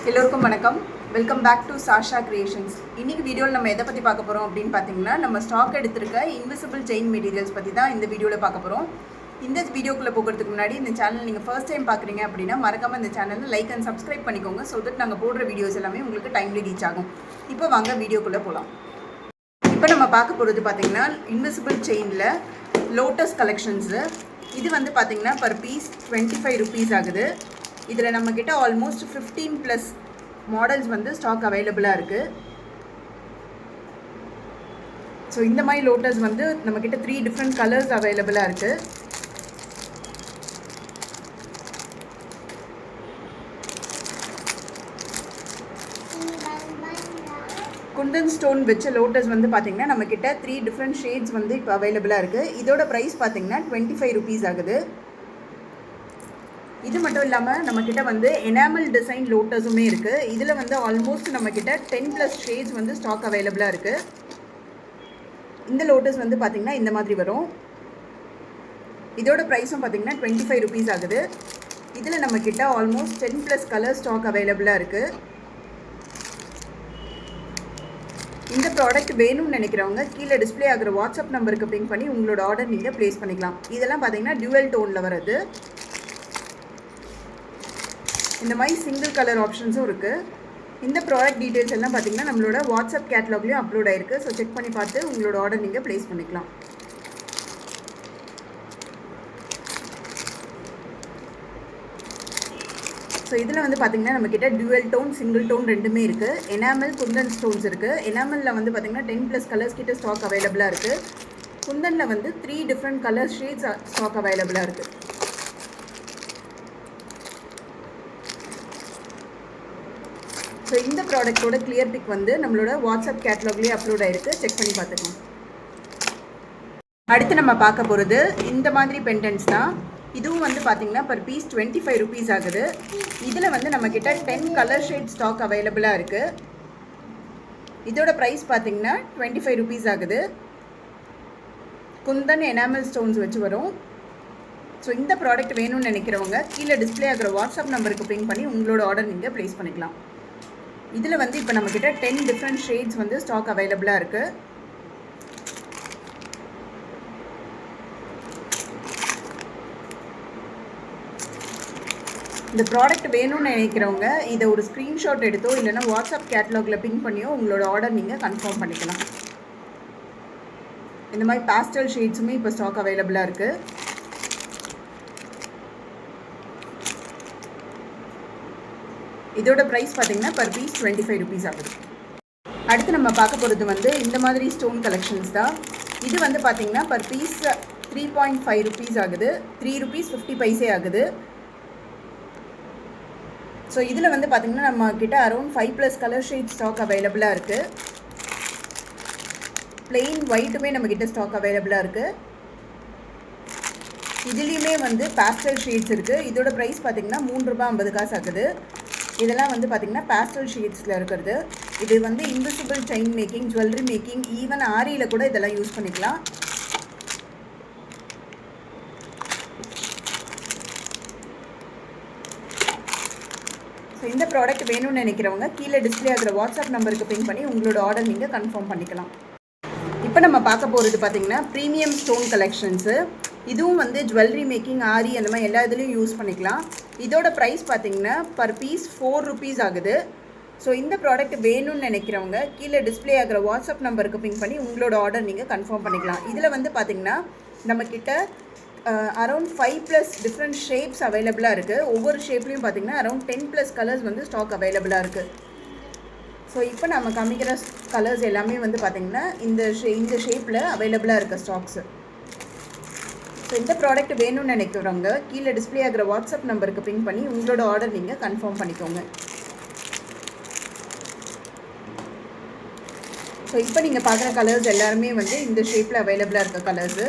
எல்லோருக்கும் வணக்கம். Welcome back to Sasha creations. இன்றைக்கி வீடியோவில் நம்ம எதை பற்றி பார்க்க போகிறோம் அப்படின்னு பார்த்தீங்கன்னா, நம்ம ஸ்டாக் எடுத்திருக்க இன்விசிபிள் செயின் மெட்டீரியல்ஸ் பற்றி தான் இந்த வீடியோவில் பார்க்க போகிறோம். இந்த வீடியோக்குள்ளே போகிறதுக்கு முன்னாடி இந்த சேனல் நீங்கள் ஃபர்ஸ்ட் டைம் பார்க்குறீங்க அப்படின்னா மறக்காமல் இந்த சேனலில் லைக் அண்ட் சப்ஸ்கிரைப் பண்ணிக்கோங்க. ஸோ தட் நாங்கள் போடுற வீடியோஸ் எல்லாமே உங்களுக்கு டைம்லி ரீச் ஆகும். இப்போ வாங்க வீடியோக்குள்ளே போகலாம். இப்போ நம்ம பார்க்க போகிறது பார்த்தீங்கன்னா இன்விசிபிள் செயினில் லோட்டஸ் கலெக்ஷன்ஸு. இது வந்து பார்த்தீங்கன்னா பர் பீஸ் 25 rupees ஆகுது. இதில் நம்மக்கிட்ட ஆல்மோஸ்ட் 15+ மாடல்ஸ் வந்து ஸ்டாக் அவைலபிளாக இருக்குது. ஸோ இந்த மாதிரி லோட்டஸ் வந்து நம்மக்கிட்ட 3 டிஃப்ரெண்ட் கலர்ஸ் அவைலபிளாக இருக்குது. குந்தன் ஸ்டோன் வச்ச லோட்டஸ் வந்து பார்த்திங்கன்னா நம்மக்கிட்ட 3 டிஃப்ரெண்ட் ஷேட்ஸ் வந்து இப்போ அவைலபிளாக இருக்குது. இதோட ப்ரைஸ் பார்த்திங்கன்னா 25 rupees ஆகுது. இது மட்டும் இல்லாமல் நம்மக்கிட்ட வந்து எனாமல் டிசைன் லோட்டஸுமே இருக்குது. இதில் வந்து ஆல்மோஸ்ட் நம்மக்கிட்ட 10+ ஷேட்ஸ் வந்து ஸ்டாக் அவைலபிளாக இருக்குது. இந்த லோட்டஸ் வந்து பார்த்திங்கன்னா இந்த மாதிரி வரும். இதோட ப்ரைஸும் பார்த்திங்கன்னா 25 rupees ஆகுது. இதில் நம்மக்கிட்ட ஆல்மோஸ்ட் 10+ கலர் ஸ்டாக் அவைலபிளாக இருக்குது. இந்த ப்ராடக்ட் வேணும்னு நினைக்கிறவங்க கீழே டிஸ்பிளே ஆகிற வாட்ஸ்அப் நம்பருக்கு பிங் பண்ணி உங்களோட ஆர்டர் நீங்கள் ப்ளேஸ் பண்ணிக்கலாம். இதெல்லாம் பார்த்திங்கன்னா டியூவல் டோனில் வருது. இந்த மாதிரி சிங்கிள் கலர் ஆப்ஷன்ஸும் இருக்குது. இந்த ப்ராடக்ட் டீட்டெயில்ஸ் எல்லாம் பார்த்திங்கன்னா நம்மளோட வாட்ஸ்அப் கேட்லாக்லேயும் அப்லோட் ஆகிருக்கு. ஸோ செக் பண்ணி பார்த்து உங்களோட ஆர்டர் நீங்கள் ப்ளேஸ் பண்ணிக்கலாம். ஸோ இதில் வந்து பார்த்திங்கன்னா நம்மக்கிட்ட டியூவல் டோன் சிங்கிள் டோன் ரெண்டுமே இருக்குது. எனாமல் குந்தன் ஸ்டோன்ஸ் இருக்குது. எனாமலில் வந்து பார்த்திங்கன்னா 10+ கலர்ஸ் கிட்ட ஸ்டாக் அவைலபிளாக இருக்குது. குந்தனில் வந்து 3 டிஃப்ரெண்ட் கலர் ஷேட்ஸ் ஸ்டாக் அவைலபிளாக இருக்குது. ஸோ இந்த ப்ராடக்ட்டோட கிளியர் பிக் வந்து நம்மளோட வாட்ஸ்அப் கேட்லாக்லேயே அப்லோட் ஆகிருக்கு. செக் பண்ணி பார்த்துக்கலாம். அடுத்து நம்ம பார்க்க போகிறது இந்த மாதிரி பெண்டன்ஸ் தான். இதுவும் வந்து பார்த்திங்கன்னா பர் பீஸ் 25 rupees ஆகுது. இதில் வந்து நம்மக்கிட்ட 10 கலர் ஷேட் ஸ்டாக் அவைலபிளாக இருக்குது. இதோட ப்ரைஸ் பார்த்திங்கன்னா 25 rupees ஆகுது. குந்தன் எனாமல் ஸ்டோன்ஸ் வச்சு வரும். ஸோ இந்த ப்ராடக்ட் வேணும்னு நினைக்கிறவங்க கீழே டிஸ்பிளே ஆகிற வாட்ஸ்அப் நம்பருக்கு பிங் பண்ணி உங்களோட ஆர்டர் நீங்கள் ப்ளேஸ் பண்ணிக்கலாம். இதில் வந்து இப்போ நம்மக்கிட்ட 10 டிஃப்ரெண்ட் ஷேட்ஸ் வந்து ஸ்டாக் அவைலபிளாக இருக்குது. இந்த ப்ராடக்ட் வேணும்னு நினைக்கிறவங்க இதை ஒரு ஸ்க்ரீன்ஷாட் எடுத்தோ இல்லைனா வாட்ஸ்அப் கேட்லாகில் பிங்க் பண்ணியோ உங்களோட ஆர்டர் நீங்கள் கன்ஃபார்ம் பண்ணிக்கலாம். இந்த மாதிரி பேஸ்டல் ஷேட்ஸுமே இப்போ ஸ்டாக் அவைலபிளாக இருக்குது. இதோட ப்ரைஸ் பார்த்திங்கன்னா பர் பீஸ் 25 rupees ஆகுது. அடுத்து நம்ம பார்க்க போகிறது வந்து இந்த மாதிரி ஸ்டோன் கலெக்ஷன்ஸ் தான். இது வந்து பார்த்திங்கன்னா பர் பீஸ் 3.5 rupees ஆகுது. 3 rupees 50 paise ஆகுது. ஸோ இதில் வந்து பார்த்திங்கன்னா நம்மக்கிட்ட அரௌண்ட் 5+ கலர் ஷேட் ஸ்டாக் அவைலபிளாக இருக்குது. பிளெயின் ஒயிட்டுமே நம்மக்கிட்ட ஸ்டாக் அவைலபிளாக இருக்குது. இதுலேயுமே வந்து பேஸ்டல் ஷேட்ஸ் இருக்குது. இதோட ப்ரைஸ் பார்த்திங்கன்னா 3.50 ரூபாய் ஆகுது. இதெல்லாம் வந்து பார்த்திங்கன்னா பேஸ்டல் ஷேட்ஸில் இருக்கிறது. இது வந்து invisible chain making, jewellery making, even ஆரியில் கூட இதெல்லாம் யூஸ் பண்ணிக்கலாம். ஸோ இந்த ப்ராடக்ட் வேணும்னு நினைக்கிறவங்க கீழே டிஸ்பிளே ஆகிற வாட்ஸ்அப் நம்பருக்கு பிங் பண்ணி உங்களோட ஆர்டர் நீங்கள் கன்ஃபார்ம் பண்ணிக்கலாம். இப்போ நம்ம பார்க்க போகிறது பார்த்திங்கன்னா ப்ரீமியம் ஸ்டோன் கலெக்ஷன்ஸு. இதுவும் வந்து ஜுவல்லரி மேக்கிங், ஆரி அந்த மாதிரி எல்லா இதுலேயும் யூஸ் பண்ணிக்கலாம். இதோட ப்ரைஸ் பார்த்திங்கன்னா பர் பீஸ் 4 rupees ஆகுது. ஸோ இந்த ப்ராடக்ட் வேணும்னு நினைக்கிறவங்க கீழே டிஸ்பிளே ஆகிற வாட்ஸ்அப் நம்பருக்கு பிங் பண்ணி உங்களோட ஆர்டர் நீங்கள் கன்ஃபார்ம் பண்ணிக்கலாம். இதில் வந்து பார்த்திங்கன்னா நம்மக்கிட்ட அரௌண்ட் 5+ டிஃப்ரெண்ட் ஷேப்ஸ் அவைலபிளாக இருக்குது. ஒவ்வொரு ஷேப்லேயும் பார்த்திங்கன்னா அரௌண்ட் 10+ கலர்ஸ் வந்து ஸ்டாக் அவைலபிளாக இருக்குது. ஸோ இப்போ நம்ம காமிக்கிற கலர்ஸ் எல்லாமே வந்து பார்த்திங்கன்னா இந்த ஷேப்பில் அவைலபிளாக இருக்க ஸ்டாக்ஸு. ஸோ இந்த ப்ராடக்ட் வேணும்னு நினைக்கிறவங்க கீழே டிஸ்பிளே ஆகிற வாட்ஸ்அப் நம்பருக்கு பிங் பண்ணி உங்களோட ஆர்டர் நீங்கள் கன்ஃபார்ம் பண்ணிக்கோங்க. ஸோ இப்போ நீங்கள் பார்க்குற கலர்ஸ் எல்லாருமே வந்து இந்த ஷேப்பில் அவைலபிளாக இருக்க கலர்ஸு.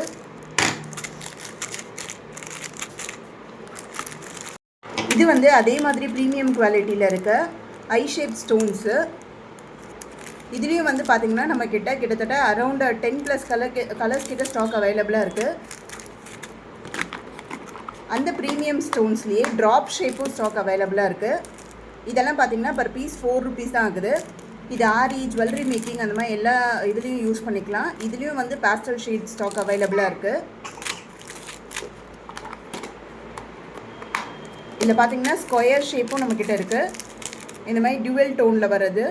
இது வந்து அதே மாதிரி ப்ரீமியம் குவாலிட்டியில் இருக்க ஐ ஷேப் ஸ்டோன்ஸு. இதுலேயும் வந்து பார்த்திங்கன்னா நம்மக்கிட்ட கிட்டத்தட்ட அரௌண்ட் 10+ கலர்ஸ் கிட்ட ஸ்டாக் அவைலபிளாக இருக்குது. அந்த ப்ரீமியம் ஸ்டோன்ஸ்லேயே ட்ராப் ஷேப்பும் ஸ்டாக் அவைலபிளாக இருக்குது. இதெல்லாம் பார்த்தீங்கன்னா பர் பீஸ் 4 rupees தான் ஆகுது. இது ஆரி, ஜுவல்லரி மேக்கிங் அந்த மாதிரி எல்லா இதுலேயும் யூஸ் பண்ணிக்கலாம். இதுலேயும் வந்து பேஸ்டல் ஷேட் ஸ்டாக் அவைலபிளாக இருக்குது. இதில் பார்த்தீங்கன்னா ஸ்கொயர் ஷேப்பும் நம்மக்கிட்ட இருக்குது. இந்த மாதிரி டியூவல் டோனில் வர்றது,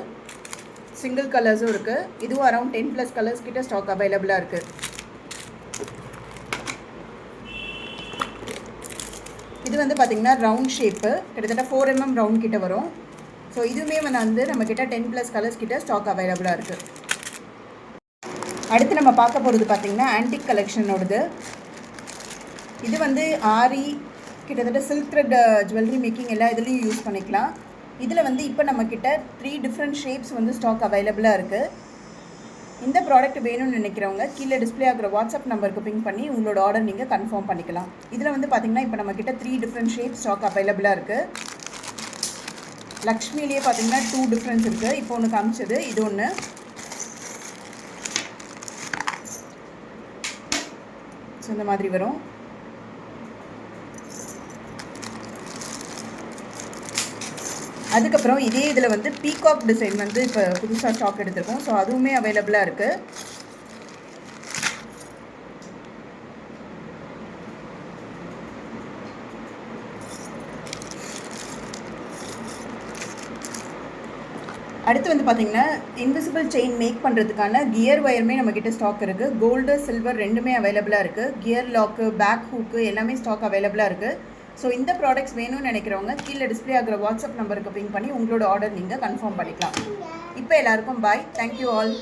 சிங்கிள் கலர்ஸும் இருக்குது. இதுவும் அரௌண்ட் 10+ கலர்ஸ் கிட்ட ஸ்டாக் அவைலபிளாக இருக்குது. இது வந்து பார்த்திங்கன்னா ரவுண்ட் ஷேப்பு, கிட்டத்தட்ட 4 mm ரவுண்ட் கிட்ட வரும். ஸோ இதுவுமே வந்து நம்மக்கிட்ட 10+ கலர்ஸ் கிட்ட ஸ்டாக் அவைலபிளாக இருக்குது. அடுத்து நம்ம பார்க்க போகிறது பார்த்திங்கன்னா ஆன்டிக் கலெக்ஷனோடது. இது வந்து ஆரி, கிட்டத்தட்ட சில்க் த்ரெட் ஜுவல்லரி மேக்கிங் எல்லா இதுலேயும் யூஸ் பண்ணிக்கலாம். இதில் வந்து இப்போ நம்மக்கிட்ட 3 டிஃப்ரெண்ட் ஷேப்ஸ் வந்து ஸ்டாக் அவைலபிளாக இருக்குது. இந்த ப்ராடக்ட் வேணும்னு நினைக்கிறவங்க கீழே டிஸ்பிளே ஆகிற வாட்ஸ்அப் நம்பருக்கு பிங் பண்ணி உங்களோட ஆர்டர் நீங்கள் கன்ஃபார்ம் பண்ணிக்கலாம். இதில் வந்து பார்த்திங்கன்னா இப்போ நம்மக்கிட்ட 3 டிஃப்ரெண்ட் ஷேப் ஸ்டாக் அவைலபிளாக இருக்குது. லக்ஷ்மிலேயே பார்த்தீங்கன்னா 2 டிஃப்ரென்ஸ் இருக்குது. இப்போ ஒன்று காமிச்சது, இது ஒன்று. ஸோ இந்த மாதிரி வரும். அதுக்கப்புறம் இதே இதில் வந்து பீகாக் டிசைன் வந்து இப்போ புதுசாக ஸ்டாக் எடுத்திருக்கோம். ஸோ அதுவுமே அவைலபிளாக இருக்குது. அடுத்து வந்து பார்த்திங்கன்னா இன்விசிபிள் செயின் மேக் பண்ணுறதுக்கான கியர் ஒயருமே நம்மக்கிட்ட ஸ்டாக் இருக்குது. கோல்டு, சில்வர் ரெண்டுமே அவைலபிளாக இருக்குது. கியர் லாக்கு, பேக் ஹூக்கு எல்லாமே ஸ்டாக் அவைலபிளாக இருக்குது. ஸோ இந்த ப்ராடக்ட்ஸ் வேணும்னு நினைக்கிறவங்க கீழே டிஸ்பிளே ஆகிற வாட்ஸ்அப் நம்பருக்கு பிங் பண்ணி உங்களோட ஆர்டர் நீங்கள் கன்ஃபார்ம் பண்ணிக்கலாம். இப்போ எல்லாருக்கும் பாய். Thank you all.